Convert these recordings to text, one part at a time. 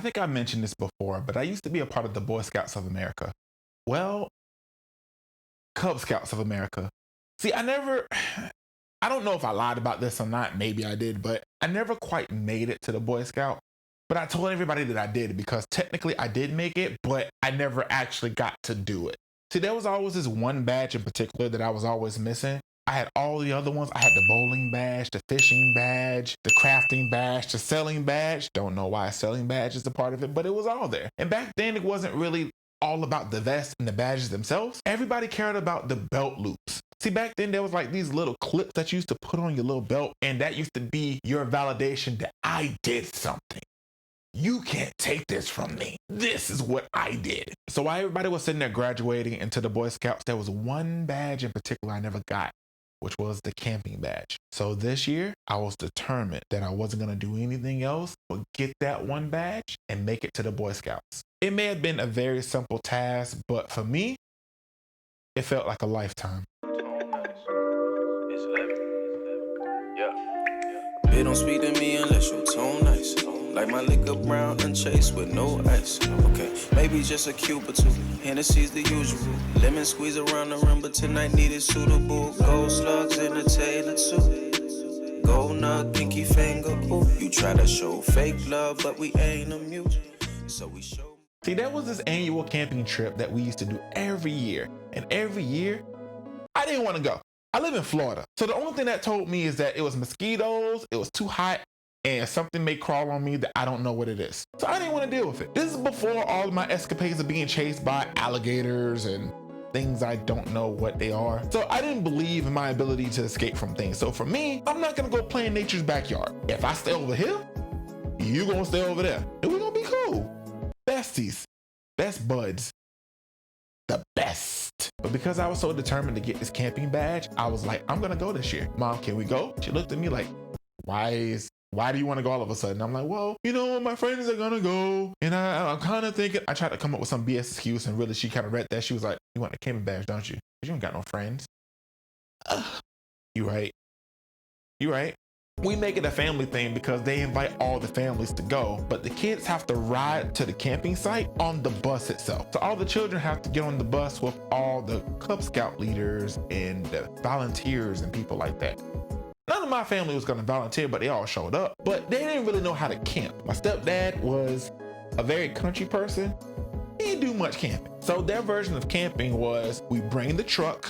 think I mentioned this before, but I used to be a part of the Boy Scouts of America. Well, Cub Scouts of America. See, I don't know if I lied about this or not. Maybe I did, but I never quite made it to the Boy Scout. But I told everybody that I did because technically I did make it, but I never actually got to do it. See, there was always this one badge in particular that I was always missing. I had all the other ones. I had the bowling badge, the fishing badge, the crafting badge, the selling badge. Don't know why selling badge is a part of it, but it was all there. And back then it wasn't really all about the vest and the badges themselves. Everybody cared about the belt loops. See, back then there was like these little clips that you used to put on your little belt, and that used to be your validation that I did something. You can't take this from me. This is what I did. So while everybody was sitting there graduating into the Boy Scouts, there was one badge in particular I never got, which was the camping badge. So this year, I was determined that I wasn't going to do anything else but get that one badge and make it to the Boy Scouts. It may have been a very simple task, but for me, it felt like a lifetime. It's Levin. Yeah. They don't speak to me unless you tone nice. Like my liquor brown and chased with no ice. Okay, maybe just a cube or two. Hennessy's the usual. Lemon squeeze around the rim, but tonight needed suitable. Gold slugs in a tailored suit. Gold nut, pinky finger. Ooh, you try to show fake love, but we ain't immune. So we show. See, there was this annual camping trip that we used to do every year. And every year, I didn't want to go. I live in Florida. So the only thing that told me is that it was mosquitoes, it was too hot, and something may crawl on me that I don't know what it is. So I didn't want to deal with it. This is before all of my escapades of being chased by alligators and things I don't know what they are. So I didn't believe in my ability to escape from things. So for me, I'm not gonna go play in nature's backyard. If I stay over here, you gonna stay over there. And we're gonna be cool. Besties, best buds, the best. But because I was so determined to get this camping badge, I was like, I'm gonna go this year. Mom, can we go? She looked at me like, why do you want to go all of a sudden? I'm like, well, my friends are gonna go. And I'm kind of thinking, I tried to come up with some BS excuse, and really she kind of read that. She was like, you want the camping badge, don't you? You ain't got no friends. You right. We make it a family thing because they invite all the families to go, but the kids have to ride to the camping site on the bus itself. So all the children have to get on the bus with all the Cub Scout leaders and the volunteers and people like that. None of my family was gonna volunteer, but they all showed up. But they didn't really know how to camp. My stepdad was a very country person. He didn't do much camping. So their version of camping was, we bring the truck,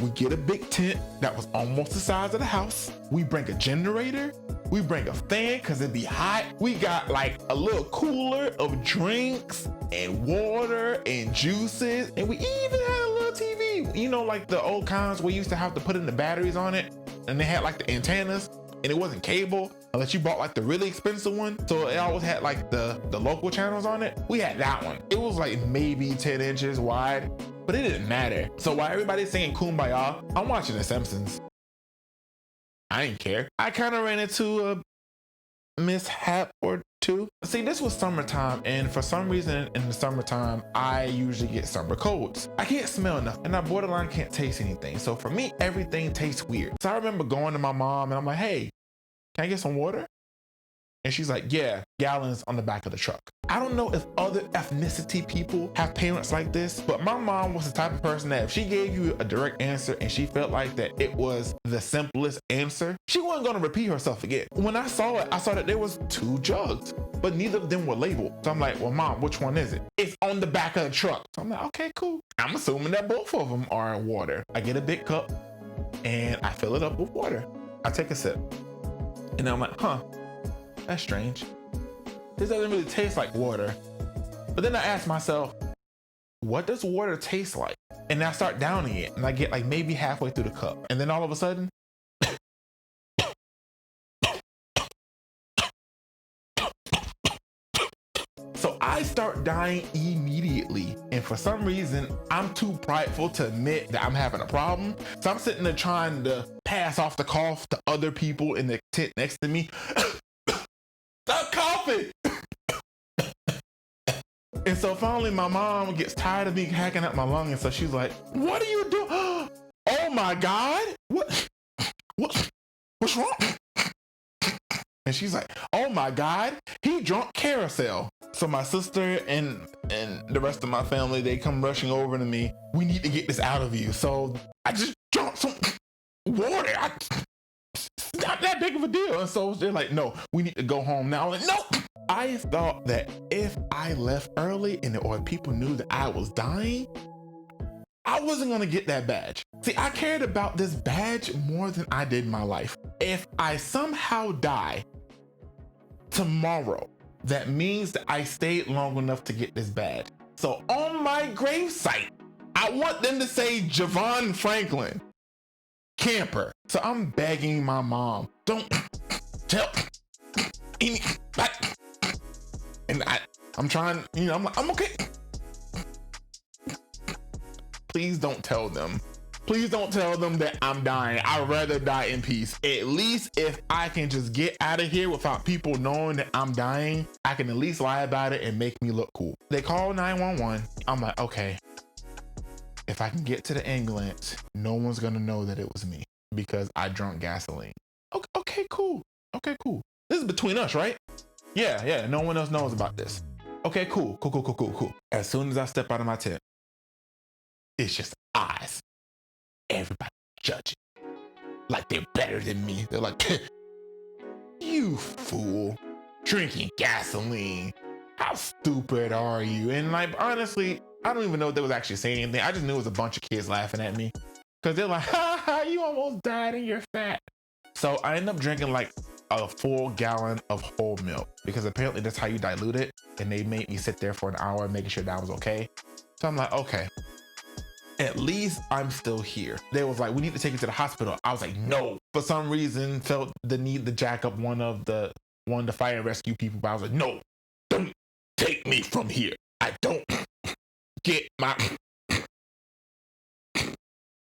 we get a big tent that was almost the size of the house. We bring a generator, we bring a fan because it'd be hot. We got like a little cooler of drinks and water and juices. And we even had a little TV, like the old kinds we used to have to put in the batteries on it. And they had like the antennas, and it wasn't cable unless you bought like the really expensive one. So it always had like the local channels on it. We had that one. It was like maybe 10 inches wide, but it didn't matter. So while everybody's singing Kumbaya, I'm watching The Simpsons. I didn't care. I kind of ran into a mishap or two. See, this was summertime, and for some reason in the summertime, I usually get summer colds. I can't smell nothing, and I borderline can't taste anything. So for me, everything tastes weird. So I remember going to my mom, and I'm like, hey, can I get some water? And she's like, yeah, gallons on the back of the truck. I don't know if other ethnicity people have parents like this, but my mom was the type of person that if she gave you a direct answer and she felt like that it was the simplest answer, she wasn't gonna repeat herself again. When I saw it, I saw that there was 2 jugs, but neither of them were labeled. So I'm like, well, Mom, which one is it? It's on the back of the truck. So I'm like, okay, cool. I'm assuming that both of them are in water. I get a big cup and I fill it up with water. I take a sip and I'm like, that's strange. This doesn't really taste like water. But then I ask myself, what does water taste like? And I start downing it, and I get like maybe halfway through the cup. And then all of a sudden, so I start dying immediately. And for some reason, I'm too prideful to admit that I'm having a problem. So I'm sitting there trying to pass off the cough to other people in the tent next to me. Stop coughing! And so finally my mom gets tired of me hacking at my lung, and so she's like, what are you doing? Oh my God! What's wrong? And she's like, oh my God, he drunk carousel. So my sister and the rest of my family, they come rushing over to me. We need to get this out of you. So I just drunk some water. It's not that big of a deal. And so they're like, no, we need to go home now. I'm like, no. I thought that if I left early or people knew that I was dying, I wasn't gonna get that badge. See, I cared about this badge more than I did my life. If I somehow die tomorrow, that means that I stayed long enough to get this badge. So on my gravesite, I want them to say Javon Franklin, camper. So I'm begging my mom, don't tell any, and I'm trying, I'm like, I'm okay. Please don't tell them. Please don't tell them that I'm dying. I'd rather die in peace. At least if I can just get out of here without people knowing that I'm dying, I can at least lie about it and make me look cool. They call 911. I'm like, okay, if I can get to the ambulance, no one's gonna know that it was me because I drunk gasoline. Okay, cool. Okay, cool. This is between us, right? Yeah, no one else knows about this. Okay, cool. As soon as I step out of my tent, it's just eyes. Everybody judging like they're better than me. They're like, you fool, drinking gasoline. How stupid are you? And like, honestly, I don't even know if they was actually saying anything. I just knew it was a bunch of kids laughing at me because they're like, ha ha, you almost died and you're fat. So I ended up drinking like a full gallon of whole milk because apparently that's how you dilute it. And they made me sit there for an hour making sure that I was okay. So I'm like, okay, at least I'm still here. They was like, we need to take you to the hospital. I was like, no. For some reason, felt the need to jack up one of the fire and rescue people. But I was like, no, don't take me from here. I don't get my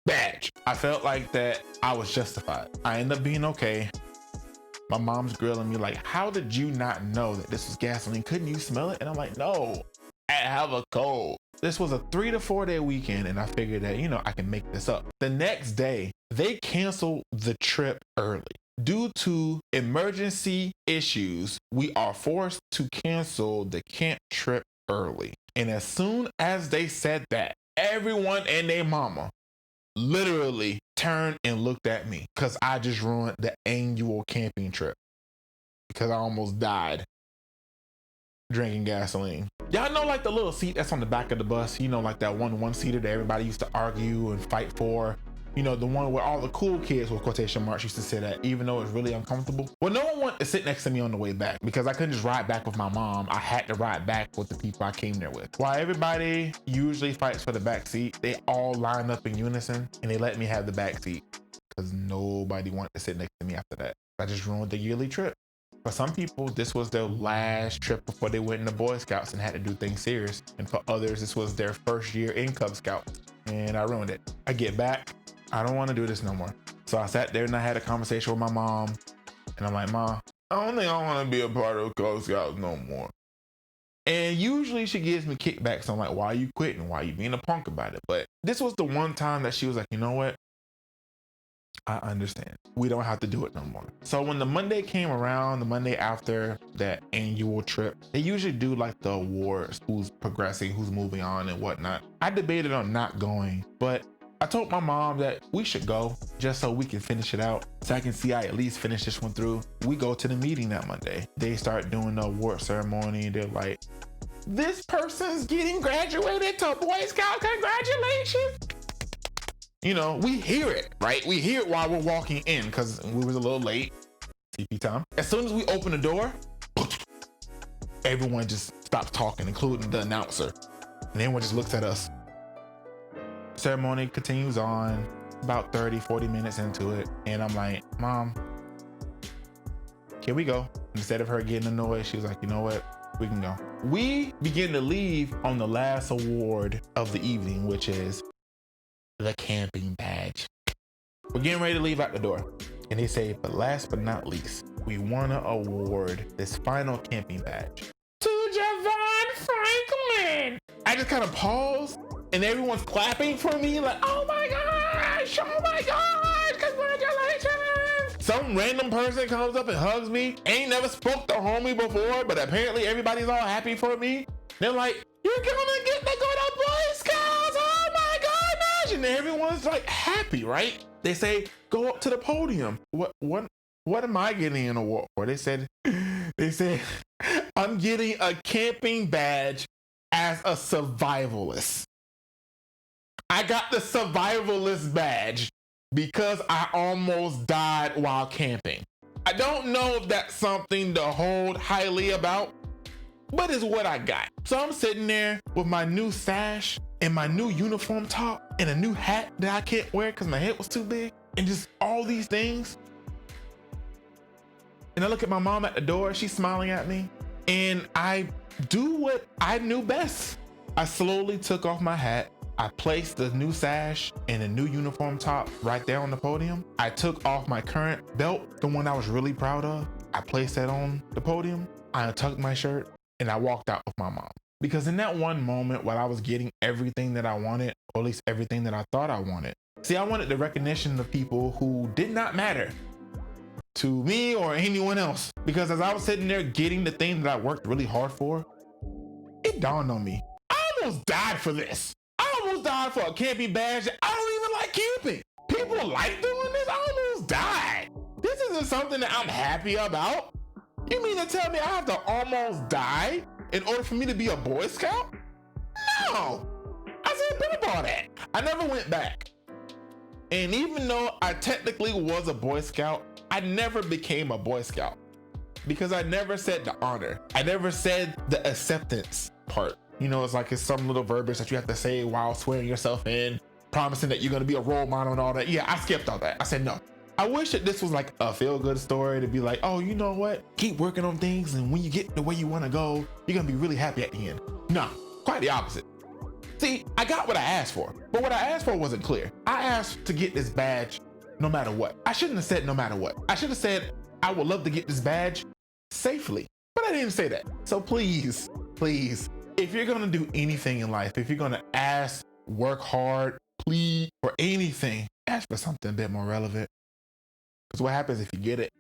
badge. I felt like that I was justified. I ended up being okay. My mom's grilling me like, how did you not know that this was gasoline? Couldn't you smell it? And I'm like, no, I have a cold. This was a 3 to 4 day weekend, and I figured that, I can make this up. The next day, they canceled the trip early. Due to emergency issues, we are forced to cancel the camp trip early. And as soon as they said that, everyone and their mama literally turned and looked at me because I just ruined the annual camping trip because I almost died drinking gasoline. Y'all know like the little seat that's on the back of the bus, like that one-seater that everybody used to argue and fight for, the one where all the cool kids with quotation marks used to sit at, even though it's really uncomfortable. Well, no one wanted to sit next to me on the way back because I couldn't just ride back with my mom. I had to ride back with the people I came there with. While everybody usually fights for the back seat, they all line up in unison and they let me have the back seat because nobody wanted to sit next to me after that. I just ruined the yearly trip. For some people, this was their last trip before they went into Boy Scouts and had to do things serious. And for others, this was their first year in Cub Scouts. And I ruined it. I get back, I don't want to do this no more. So I sat there and I had a conversation with my mom. And I'm like, Ma, I don't think I want to be a part of Cub Scouts no more. And usually she gives me kickbacks. So I'm like, why are you quitting? Why are you being a punk about it? But this was the one time that she was like, you know what? I understand. We don't have to do it no more. So when the Monday came around, the Monday after that annual trip, they usually do like the awards, who's progressing, who's moving on and whatnot. I debated on not going, but I told my mom that we should go just so we can finish it out. So I can see I at least finish this one through. We go to the meeting that Monday. They start doing the award ceremony. They're like, this person's getting graduated to Boy Scout. Congratulations. We hear it, right? We hear it while we're walking in because we was a little late. CP time. As soon as we open the door, everyone just stops talking, including the announcer. And everyone just looks at us. Ceremony continues on about 30-40 minutes into it. And I'm like, Mom, can we go? Instead of her getting annoyed, she was like, you know what? We can go. We begin to leave on the last award of the evening, which is the camping badge. We're getting ready to leave out the door. And they say, but last but not least, we want to award this final camping badge to Javon Franklin. I just kind of paused and everyone's clapping for me like, oh my gosh, congratulations. some random person comes up and hugs me, ain't never spoke to homie before, but apparently everybody's all happy for me. They're like, you're gonna get to go to Boy Scouts, oh my goodness! And everyone's like happy, right? They say, go up to the podium. What am I getting an award for? They said, I'm getting a camping badge as a survivalist. I got the survivalist badge because I almost died while camping. I don't know if that's something to hold highly about, but it's what I got. So I'm sitting there with my new sash and my new uniform top and a new hat that I can't wear because my head was too big and just all these things. And I look at my mom at the door, she's smiling at me, and I do what I knew best. I slowly took off my hat. I placed the new sash and a new uniform top right there on the podium. I took off my current belt, the one I was really proud of. I placed that on the podium. I untucked my shirt and I walked out with my mom. Because in that one moment while I was getting everything that I wanted, or at least everything that I thought I wanted, see, I wanted the recognition of people who did not matter to me or anyone else. Because as I was sitting there getting the thing that I worked really hard for, it dawned on me, I almost died for this. I almost died for a camping badge. I don't even like camping. People like doing this. I almost died. This isn't something that I'm happy about. You mean to tell me I have to almost die in order for me to be a Boy Scout? No. I said, been about that. I never went back. And even though I technically was a Boy Scout, I never became a Boy Scout because I never said the honor. I never said the acceptance part. You know, it's like it's some little verbiage that you have to say while swearing yourself in, promising that you're gonna be a role model and all that. Yeah, I skipped all that. I said no. I wish that this was like a feel-good story to be like, oh, you know what? Keep working on things, and when you get the way you wanna go, you're gonna be really happy at the end. No, quite the opposite. See, I got what I asked for, but what I asked for wasn't clear. I asked to get this badge no matter what. I shouldn't have said no matter what. I should have said, I would love to get this badge safely, but I didn't say that. So please, if you're gonna do anything in life, if you're gonna ask, work hard, plead for anything, ask for something a bit more relevant. Because what happens if you get it